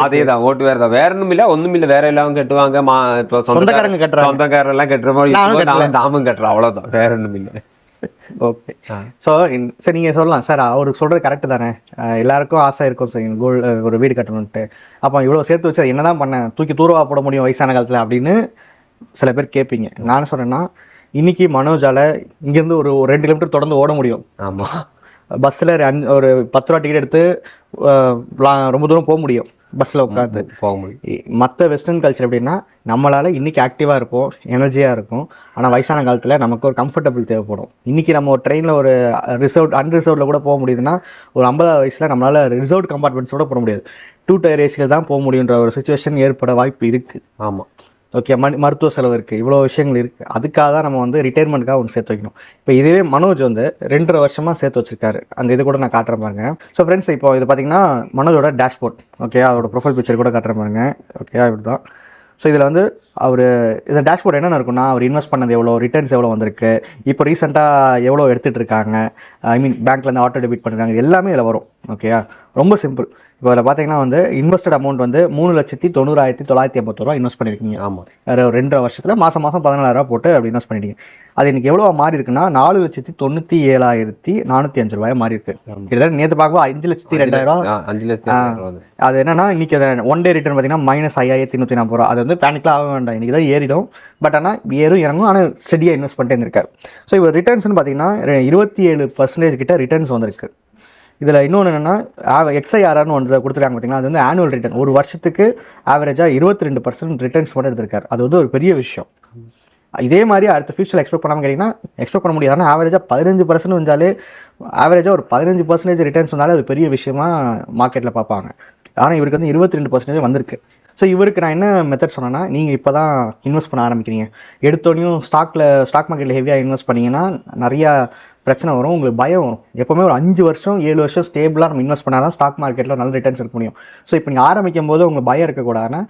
அதே தான் ஓட்டு வேற ஒன்றும் இல்லை வேற எல்லாம் கட்டுவாங்க. இப்போ சொந்தக்காரங்க கட்டுறாங்க, சொந்தக்காரர் எல்லாம் கட்டுற மாதிரி நாமும் கட்டுறோம், அவ்வளோதான், வேற ஒன்றும் இல்லை. ஓகே. ஸோ சரி, நீங்கள் சொல்லலாம் சார் அவருக்கு சொல்கிறது கரெக்டு தானே, எல்லாருக்கும் ஆசை இருக்கும் சார் ஒரு வீடு கட்டணுன்ட்டு. அப்போ இவ்வளோ சேர்த்து வச்சு என்ன தான் பண்ணேன், தூக்கி தூரவா போட முடியும் வயசான காலத்தில் அப்படின்னு சில பேர் கேட்பீங்க. நான் சொல்கிறேன்னா இன்னைக்கு மனோஜால இங்கேருந்து ஒரு 2 கிலோமீட்டர் தொடர்ந்து ஓட முடியும். ஆமாம். பஸ்ஸில் ஒரு 10 ரூபா டிக்கெட் எடுத்து ரொம்ப தூரம் போக முடியும் பஸ்ஸில் உட்காந்து போக முடியும். மற்ற வெஸ்டர்ன் கல்ச்சர் எப்படின்னா நம்மளால் இன்றைக்கி ஆக்டிவாக இருப்போம், எனர்ஜியாக இருக்கும். ஆனால் வயசான காலத்தில் நமக்கு ஒரு கம்ஃபர்டபுள் தேவைப்படும். இன்றைக்கி நம்ம ஒரு ட்ரெயினில் ஒரு அன்ரிசர்வ்டில் கூட போக முடியுதுன்னா ஒரு 50 வயசில் நம்மளால் ரிசர்வ்ட் கம்பார்ட்மெண்ட்ஸோட போக முடியாது, 2 டயர் ஏசியில் தான் போக முடியுன்ற ஒரு சுச்சுவேஷன் ஏற்பட வாய்ப்பு இருக்குது. ஆமாம். ஓகே. மருத்துவ செலவு இருக்குது, இவ்வளோ விஷயங்கள் இருக்குது. அதுக்காக தான் நம்ம வந்து ரிட்டையர்மெண்ட்டுக்காக ஒன்று சேர்த்து வைக்கணும். இப்போ இதுவே மனோஜ் வந்து 2.5 வருஷமாக சேர்த்து வச்சிருக்காரு. அந்த இது கூட நான் காட்டுறேன் பாருங்க. ஸோ ஃப்ரெண்ட்ஸ், இப்போ இது பார்த்தீங்கன்னா மனோஜோட டேஷ்போர்ட். ஓகே, அதோட ப்ரொஃபைல் பிக்சர் கூட காட்டுறேன் பாருங்க. ஓகே, இப்படி தான். ஸோ இதில் வந்து அவர் இந்த டேஷ்போர்ட் என்னென்ன இருக்குன்னா, அவர் இன்வெஸ்ட் பண்ணது எவ்வளோ, ரிட்டர்ன்ஸ் எவ்வளோ வந்திருக்கு, இப்போ ரீசெண்டாக எவ்வளோ எடுத்துகிட்டு இருக்காங்க, ஐ மீன் பேங்க்லேருந்து ஆட்டோ டெபிட் பண்ணுறாங்க, இது எல்லாமே இதில் வரும். ஓகேயா, ரொம்ப சிம்பிள். இப்போ அதில் பார்த்தீங்கன்னா வந்து இன்வெஸ்டட் அமௌண்ட் வந்து 3,90,951 ரூபா இன்வெஸ்ட் பண்ணியிருக்கீங்க. ஆமாம். வேறு 2.5 வருஷத்தில் மாதம் 14,000 போட்டு அப்படி இன்வெஸ்ட் பண்ணிட்டீங்க. அது இன்றைக்கி எவ்வளோ மாறி இருக்குன்னா 4,97,405 ரூபாய் மாறி இருக்கு. கிட்டத்தட்ட நேற்று பார்க்கும்போது 5,02,000. அது என்னன்னா இன்றைக்கி அதை 1 டே ரிட்டர்ன் பார்த்தீங்கன்னா -5,340 ரூபா. அது வந்து பேனிக்லாம் ஆக வேண்டாம், இன்றைக்கி தான் ஏறிடும். பட் ஆனால் ஏறும் இறங்கும், ஆனால் ஸ்டெடியாக இன்வெஸ்ட் பண்ணிட்டு இருந்திருக்காரு. ஸோ இப்போ ரிட்டர்ன்ஸ்னு பார்த்தீங்கன்னா 27% கிட்ட ரிட்டர்ன்ஸ் வந்திருக்கு. இதில் இன்னொன்று என்னென்னா XIRRனு ஒன்று கொடுத்துருக்காங்க பார்த்தீங்கன்னா, அது வந்து ஆனுவல் ரிட்டர்ன். ஒரு வருஷத்துக்கு ஆவரேஜாக 22% ரிட்டர்ன்ஸ் மட்டும் எடுத்திருக்காரு. அது வந்து ஒரு பெரிய விஷயம். இதே மாதிரி அடுத்த ஃபியூச்சரில் எக்ஸ்பெக்ட் பண்ணாமல் கேட்டிங்கன்னா எக்ஸ்பெக்ட் பண்ண முடியாது. ஆனால் ஆவரேஜாக 15% வந்தாலே, ஆவரேஜாக ஒரு 15% ரிட்டர்ன்ஸ் வந்தாலே அது பெரிய விஷயமா மார்க்கெட்டில் பார்ப்பாங்க. ஆனால் இவருக்கு வந்து 22% வந்திருக்கு. ஸோ இவருக்கு நான் என்ன மெத்தட் சொன்னேன்னா, நீங்கள் இப்போ தான் இன்வெஸ்ட் பண்ண ஆரம்பிக்கிறீங்க, எடுத்தோடனையும் ஸ்டாக் மார்க்கெட்டில் ஹெவியாக இன்வெஸ்ட் பண்ணிங்கன்னா நிறையா பிரச்சனை வரும், உங்களுக்கு பயம் வரும். எப்போவுமே ஒரு 5 வருஷம் 7 வருஷம் ஸ்டேபிளாக நம்ம இன்வெஸ்ட் பண்ணால் தான் ஸ்டாக் மார்க்கெட்டில் நல்ல ரிட்டர்ன்ஸ் எடுக்க முடியும். ஸோ இப்போ நீங்கள் ஆரம்பிக்கும் போது உங்கள் பயம் இருக்கக்கூடாதுன்னா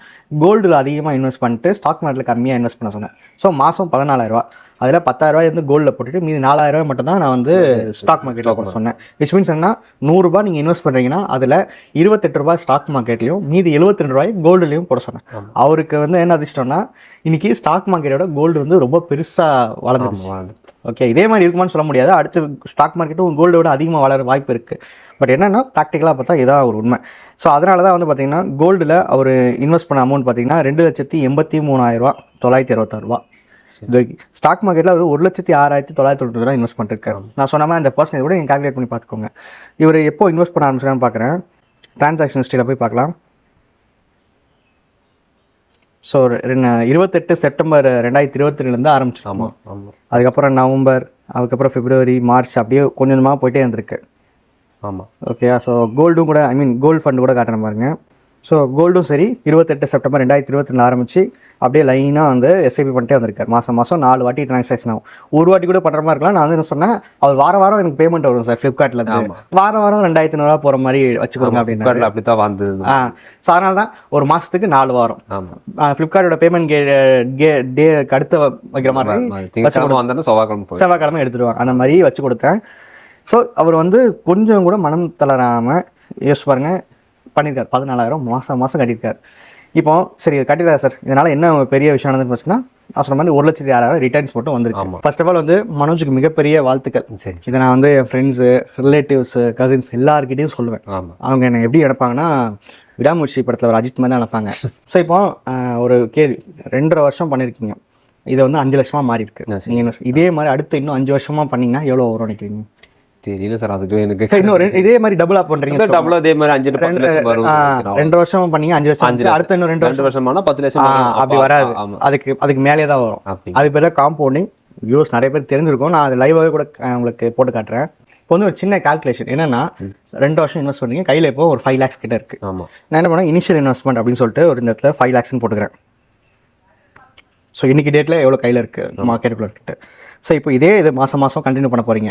கோல்டில் அதிகமாக இன்வெஸ்ட் பண்ணிட்டு ஸ்டாக் மார்க்கெட்டில் கம்மியாக இன்வெஸ்ட் பண்ண சொன்னேன். ஸோ மாதம் 14,000 ரூபா, அதில் 10,000 வந்து கோல்டில் போட்டுட்டு மீதி 4,000 மட்டும் தான் நான் வந்து ஸ்டாக் மார்க்கெட்டில் போட சொன்னேன். விச் மீன்ஸ் என்ன, 100 ரூபா நீங்கள் இன்வெஸ்ட் பண்ணுறீங்கன்னா அதில் 28 ரூபாய் ஸ்டாக் மார்க்கெட்லையும் மீதி 72 ரூபாய் கோல்டுலையும் போட சொன்னேன். அவருக்கு வந்து என்ன அதிர்ஷ்டம்னா இன்றைக்கி ஸ்டாக் மார்க்கெட்டோட கோல்டு வந்து ரொம்ப பெருசாக வளர்ந்துருச்சு. ஓகே, இதே மாதிரி இருக்குமான்னு சொல்ல முடியாது. அடுத்து ஸ்டாக் மார்க்கெட்டும் கோல்டை விட அதிகமாக வளர வாய்ப்பு இருக்குது. பட் என்னென்னா ப்ராக்டிக்கலாக பார்த்தா இதான் ஒரு உண்மை. ஸோ அதனால தான் வந்து பார்த்திங்கன்னா கோல்டில் அவர் இன்வெஸ்ட் பண்ண அமௌண்ட் பார்த்திங்கன்னா 2,83,966 ரூபா. ஸ்டாக் மார்க்கெட்டில் அவர் 1,06,990 ரூபா இன்வெஸ்ட் பண்ணிருக்காரு. நான் சொன்ன மாதிரி அந்த பர்சன்டேஜ் கூட நீங்கள் கால்குலேட் பண்ணி பார்த்துக்கோங்க. இவர் எப்போ இன்வெஸ்ட் பண்ண ஆரம்பிச்சான்னு பார்க்குறேன். ட்ரான்சாக்ஷன் ஹிஸ்ட்ரியில் போய் பார்க்கலாம். ஸோ 28 செப்டம்பர் 2022 ஆரம்பிச்சிருக்கோம். அதுக்கப்புறம் நவம்பர், அதுக்கப்புறம் பிப்ரவரி, மார்ச், அப்படியே கொஞ்சம் கொஞ்சமாக போயிட்டே இருந்திருக்கு. ஆமாம். ஓகே, ஸோ கோல்டும் கூட, ஐ மீன் கோல்டு ஃபண்டு கூட காட்டுறேன் பாருங்க. ஸோ கோல்டும் சரி 28 செப்டம்பர் 2022 ஆரம்பித்து அப்படியே லைனாக வந்து எஸ்ஐபி பண்ணிட்டே வந்திருக்காரு. மாதம் 4 வாட்டி ட்ரான்சாக்ஷன் ஆகும். ஒரு வாட்டி கூட பண்ணுற மாதிரி இருக்கலாம். நான் வந்து என்ன சொன்னேன், அவர் வாரம் எனக்கு பேமெண்ட் வரும் சார் ஃப்ளிப்கார்ட்டில் இருந்து, வாரம் 2,500 ரூபா போகிற மாதிரி வச்சுக்கோங்க அப்படின்னு. அப்படி தான் வந்தது. ஸோ அதனால தான் ஒரு மாதத்துக்கு 4 வாரம் ஃப்ளிப்கார்ட்டோட பேமெண்ட் டேக்கு அடுத்த வைக்கிற மாதிரி செவ்வாய்க்கிழமை எடுத்துடுவாங்க. அந்த மாதிரி வச்சு கொடுத்தேன். ஸோ அவர் வந்து கொஞ்சம் கூட மனம் தளராமல் யோசிச்சு பாருங்கள் பண்ணியிருக்காரு. 14,000 மாதம் கட்டியிருக்காரு. இப்போ சரி கட்டிடுறாரு சார், இதனால் என்ன பெரிய விஷயம் நடந்துன்னு வச்சுன்னா, நான் சொன்ன மாதிரி 1,06,000 ரிட்டர்ன்ஸ் மட்டும் வந்துருக்கு. ஃபர்ஸ்ட் ஆஃப் ஆல் வந்து மனோஜுக்கு மிகப்பெரிய வாழ்த்துக்கள். இதை நான் வந்து என் ஃப்ரெண்ட்ஸு, ரிலேட்டிவ்ஸு, கசின்ஸ் எல்லாருக்கிட்டையும் சொல்லுவேன். அவங்க என்னை எப்படி நினைப்பாங்கன்னா, விடாமுயற்சி படத்தில் ஒரு அஜித் மாதிரி தான் நினைப்பாங்க. ஸோ இப்போ ஒரு கேள்வி, 2.5 வருஷம் பண்ணியிருக்கீங்க, இதை வந்து 5 லட்சமாக மாறி இருக்கு. நீங்கள் இதே மாதிரி அடுத்து இன்னும் 5 வருஷமாக பண்ணிங்கன்னா எவ்வளோ வரும் நினைக்கிறீங்க? தெரியல சார், அது எனக்கு இன்னும் இதே மாதிரி டபுளா பண்றீங்க. டபுளா இதே மாதிரி 5 லட்சம் வரும். 2 வருஷம் பண்ணீங்க 5 லட்சம், அடுத்த இன்னும் 2 வருஷமானா 10 லட்சம் அப்படி வராது. அதுக்கு மேலே தான் வரும். அது பேர் காம்பவுண்டிங். வியூஸ் நிறைய பேர் தெரிஞ்சிருக்கும். நான் அது லைவாகவே கூட உங்களுக்கு போட்டு காட்டுறேன். இப்போ வந்து ஒரு சின்ன கால்குலேஷன் என்னன்னா, 2 வருஷம் இன்வெஸ்ட் பண்ணீங்க, கையில் இப்போ ஒரு 5 lakhs கிட்ட இருக்கு. நான் என்ன பண்ணேன், இனிஷியல் இன்வெஸ்ட்மெண்ட் அப்படின்னு சொல்லிட்டு ஒரு இந்த இடத்துல 5 lakhs போட்டுக்கிறேன். ஸோ இன்னைக்கு டேட்டில் எவ்வளோ கையில் இருக்குது மார்க்கெட்டுக்குள்ள கிட்ட. ஸோ இப்போ இதே இது மாதம் கண்டினியூ பண்ண போகிறீங்க.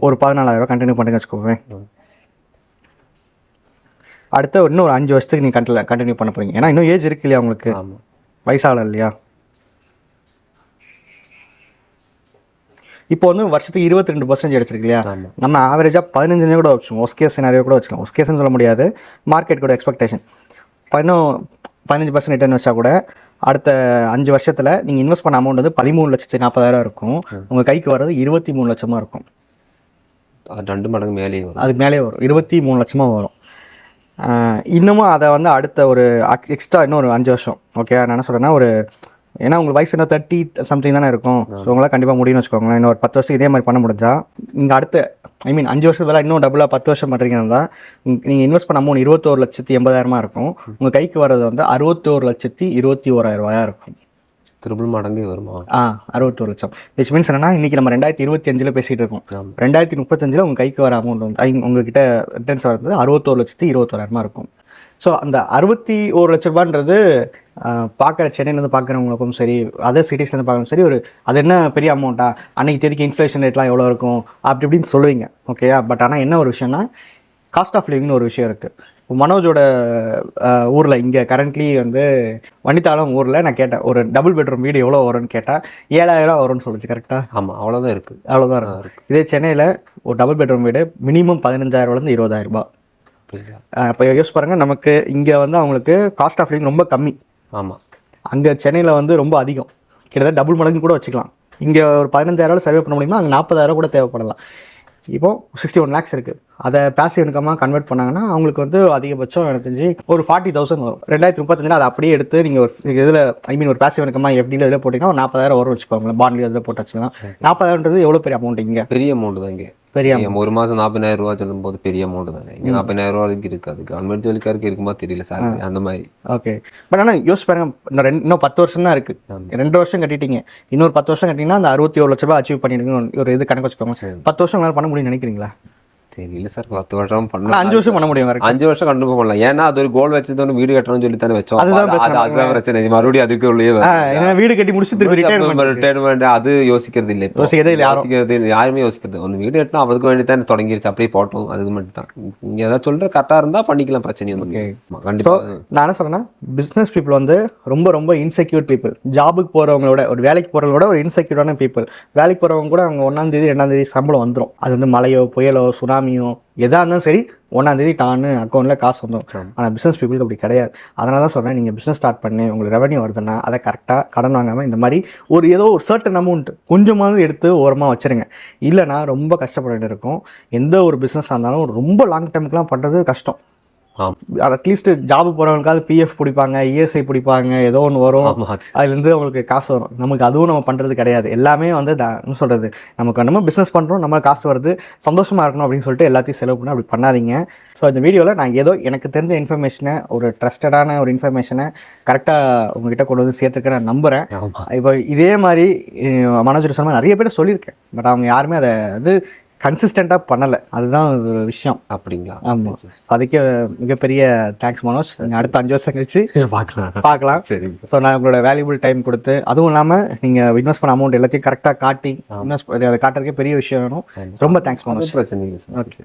ஒரு 14,000 கண்டினியூ பண்ணுங்க வச்சுக்கோங்க. அடுத்த இன்னும் ஒரு 5 வருஷத்துக்கு நீங்கள் கண்டினியூ பண்ண போகிறீங்க. ஏன்னா இன்னும் ஏஜ் இருக்கு இல்லையா உங்களுக்கு, வயசாகல இல்லையா. இப்போ வந்து வருஷத்துக்கு 22% அடிச்சிருக்கு இல்லையா? ஆமா. நம்ம ஆவரேஜாக 15 கூட வச்சுக்கோம். ஒஸ்கேஸ் சினாரியோ கூட வச்சுக்கலாம். ஒஸ்கேஸ்ன்னு சொல்ல முடியாது, மார்க்கெட் கூட எக்ஸ்பெக்டேஷன் 15% ரிட்டர்ன் வச்சா கூட அடுத்த 5 வருஷத்தில் நீங்கள் இன்வெஸ்ட் பண்ண அமௌண்ட் வந்து 13,40,000 இருக்கும். உங்கள் கைக்கு வர்றது 23 லட்சமாக இருக்கும். 2 மடங்கு மேலேயே வரும். அது மேலே வரும், 23 லட்சமாக வரும். இன்னமும் அதை வந்து அடுத்த ஒரு எக்ஸ்ட்ரா இன்னும் ஒரு 5 வருஷம். ஓகே, நான் என்ன சொல்கிறேன்னா, ஒரு ஏன்னா உங்களுக்கு வயசு இன்னும் 30 சம்திங் தானே இருக்கும். ஸோ உங்களால் கண்டிப்பாக முடியும்னு வச்சுக்கோங்களேன். இன்னும் ஒரு 10 வருஷம் இதே மாதிரி பண்ண முடிஞ்சா, நீங்கள் அடுத்த 5 வருஷத்துல இன்னும் டபுளாக 10 வருஷம் பண்ணுறீங்கன்னா நீங்கள் இன்வெஸ்ட் பண்ண அமௌண்ட் 21,80,000 இருக்கும். உங்கள் கைக்கு வர்றது வந்து 61,21,000 இருக்கும். ட்ரிபிள் மடங்கு வருமா? 61 லட்சம். விச் மீன்ஸ் என்னன்னா, இன்றைக்கி நம்ம 2025 பேசிகிட்டு இருக்கோம். 2035 உங்கள் கைக்கு வர அமௌண்ட் வந்து உங்ககிட்ட ரிட்டர்ன்ஸ் வரது 61,21,000 இருக்கும். ஸோ அந்த 61 லட்ச ரூபான்றது பார்க்குற சென்னையிலேருந்து பார்க்குறவங்களுக்கும் சரி, அதர் சிட்டிஸ்லேருந்து பார்க்குறவங்க சரி, ஒரு அது என்ன பெரிய அமௌண்ட்டா, அன்றைக்கி தேதிக்கு இன்ஃப்ளேஷன் ரேட்லாம் எவ்வளோ இருக்கும் அப்படி இப்படின்னு சொல்லுவீங்க. ஓகேயா? பட் ஆனால் என்ன ஒரு விஷயம்னா, காஸ்ட் ஆஃப் லிவிங்னு ஒரு விஷயம் இருக்குது. மனோஜோட ஊரில் இங்கே கரண்ட்லி வந்து வனிதாலம் ஊரில் நான் கேட்டேன், ஒரு டபுள் பெட்ரூம் வீடு எவ்வளோ வரும்னு கேட்டால் 7,000 வரும்னு சொல்லிச்சு. கரெக்டாக? ஆமாம், அவ்வளோதான் இருக்குது. அவ்வளோதான் இருக்குது. இதே சென்னையில் ஒரு டபுள் பெட்ரூம் வீடு மினிமம் 15,000 20,000 ரூபாய். இப்போ யோசிச்சு பாருங்கள், நமக்கு இங்கே வந்து அவங்களுக்கு காஸ்ட் ஆஃப் லிவிங் ரொம்ப கம்மி. ஆமாம். அங்கே சென்னையில் வந்து ரொம்ப அதிகம், கிட்டத்தட்ட டபுள் மடங்கு கூட வச்சுக்கலாம். இங்கே ஒரு 15,000 சர்வே பண்ண முடியுமா, அங்கே 40,000 கூட தேவைப்படலாம். இப்போது 61 lakhs இருக்குது. அதை பேசிவ் இன்கமாக கன்வெர்ட் பண்ணாங்கன்னா அவங்களுக்கு வந்து அதிகபட்சம் எனக்கு தெரிஞ்சு ஒரு 40,000 வரும். 2035 அதை அப்படியே எடுத்து நீங்கள் ஒரு இதில் ஒரு பேசிவ் இன்கமாக எஃப்டியில் இதில் போட்டிங்கன்னா ஒரு 40,000 வரும் வச்சுக்கோங்களேன். பாண்ட்லேயே இதில் போட்டு வச்சுக்கலாம். 40,000 எவ்வளோ பெரிய அமௌண்ட்? இங்கே பெரிய அமௌண்ட் தான். இங்கே பெரிய ஒரு மாதம் 40,000 ரூபா சொல்லும் போது பெரிய அமௌண்ட் தானே. இங்கே 40,000 ரூபா அதுக்கு இருக்காது. கவர்மெண்ட் ஜோலிக்காருக்கு இருக்குமா தெரியல சார், அந்த மாதிரி. ஓகே, பட் ஆனால் யோசிச்சு பாருங்க, இன்னும் 10 வருஷம் தான் இருக்குது. 2 வருஷம் கட்டிட்டீங்க, இன்னொரு 10 வருஷம் கட்டிங்கன்னா அந்த 61 லட்ச ரூபாய் அச்சீவ் பண்ணிடுங்க. ஒரு இது கணக்கு வச்சுக்கோங்க. 10 வருஷம் உங்களால் பண்ண முடியும்னு நினைக்கிறீங்களா? தெரியல சார். 10 வருஷம் பண்ணலாம். 5 வருஷம் பண்ண முடியும். 5 வருஷம் கண்டிப்பாக பண்ணலாம். ஏன்னா அது ஒரு கோல் வச்சது வீடு கட்டணும்னு சொல்லி தானே வச்சோம். அதுதான் பிரச்சனை. மறுபடியும் அதுக்கு உள்ளே வீடு கட்டி முடிச்சு திருப்பி ரிட்டையர்மெண்ட் அது யோசிக்கிறது இல்லை. யாருமே யோசிக்கிறது. ஒன்று வீடு கட்டினா அதுக்கு வேண்டி தான் தொடங்கிருச்சு, அப்படியே போட்டோம். அதுக்கு மட்டும் தான். நீங்க ஏதாவது சொல்ற கரெக்டாக இருந்தால் பண்ணிக்கலாம், பிரச்சனை ஒன்று. கண்டிப்பாக நான் என்ன சொல்றேன்னா, பிஸ்னஸ் பீப்புள் வந்து ரொம்ப ரொம்ப இன்செக்யூர் பீப்புள். ஜாபுக்கு போறவங்களோட, ஒரு வேலைக்கு போறவங்களோட ஒரு இன்செக்யூரான பீப்புள். வேலைக்கு போறவங்க கூட அவங்க 1ஆம் தேதி 2ஆம் தேதி சம்பளம் வந்துடும். அது வந்து மழையோ புயலோ சுனாமி எதா இருந்தாலும் சரி, 1ஆம் தேதி டான்னு அக்கௌண்ட்டில் காசு வந்துடும். ஆனால் பிஸ்னஸ் பீப்புளுக்கு அப்படி கிடையாது. அதனால தான் சொல்கிறேன், நீங்கள் பிஸ்னஸ் ஸ்டார்ட் பண்ணி உங்களுக்கு ரெவன்யூ வருதுன்னா அதை கரெக்டாக கடன் வாங்காமல் இந்த மாதிரி ஏதோ ஒரு சர்டன் அமௌண்ட் கொஞ்சமாவது எடுத்து ஓரமாக வச்சுருங்க. இல்லைனா ரொம்ப கஷ்டப்பட வேண்டியிருக்கும். எந்த ஒரு பிஸ்னஸாக இருந்தாலும் ரொம்ப லாங் டைமுக்குலாம் பண்ணுறது கஷ்டம். அட்லீஸ்ட் ஜாபு போகிறவங்களுக்காவது பிஎஃப் பிடிப்பாங்க, இஎஸ்ஐ பிடிப்பாங்க, ஏதோ ஒன்று வரும், அதுலேருந்து அவங்களுக்கு காசு வரும். நமக்கு அதுவும் நம்ம பண்ணுறது கிடையாது. எல்லாமே வந்து என்ன சொல்கிறது, நமக்கு நம்ம பிஸ்னஸ் பண்ணுறோம், நம்ம காசு வருது, சந்தோஷமாக இருக்கணும் அப்படின்னு சொல்லிட்டு எல்லாத்தையும் செலவு பண்ணி அப்படி பண்ணாதீங்க. ஸோ இந்த வீடியோவில் நான் ஏதோ எனக்கு தெரிஞ்ச இன்ஃபர்மேஷனை, ஒரு ட்ரஸ்டடான ஒரு இன்ஃபர்மேஷனை கரெக்டாக உங்ககிட்ட கொண்டு வந்து சேர்த்துருக்கேன் நான் நம்புகிறேன். இப்போ இதே மாதிரி மனோஜ் சொன்ன நிறைய பேர் சொல்லியிருக்கேன், பட் அவங்க யாருமே அதை வந்து கன்சிஸ்டண்ட்டாக பண்ணலை. அதுதான் ஒரு விஷயம். அப்படிங்களா? ஆமாம். அதுக்கே மிகப்பெரிய தேங்க்ஸ் மனோஜ். நீங்கள் அடுத்த 5 வருஷம் கழிச்சு பார்க்கலாம். சரி. ஸோ நான் உங்களோட வேல்யூபிள் டைம் கொடுத்து, அதுவும் இல்லாமல் நீங்கள் இன்வெஸ்ட் பண்ண அமௌண்ட் எல்லாத்தையும் கரெக்டாக காட்டி அதை காட்டுறதுக்கே பெரிய விஷயம் வேணும். ரொம்ப தேங்க்ஸ் மனோஜ். பிரச்சனை இல்லை. ஓகே.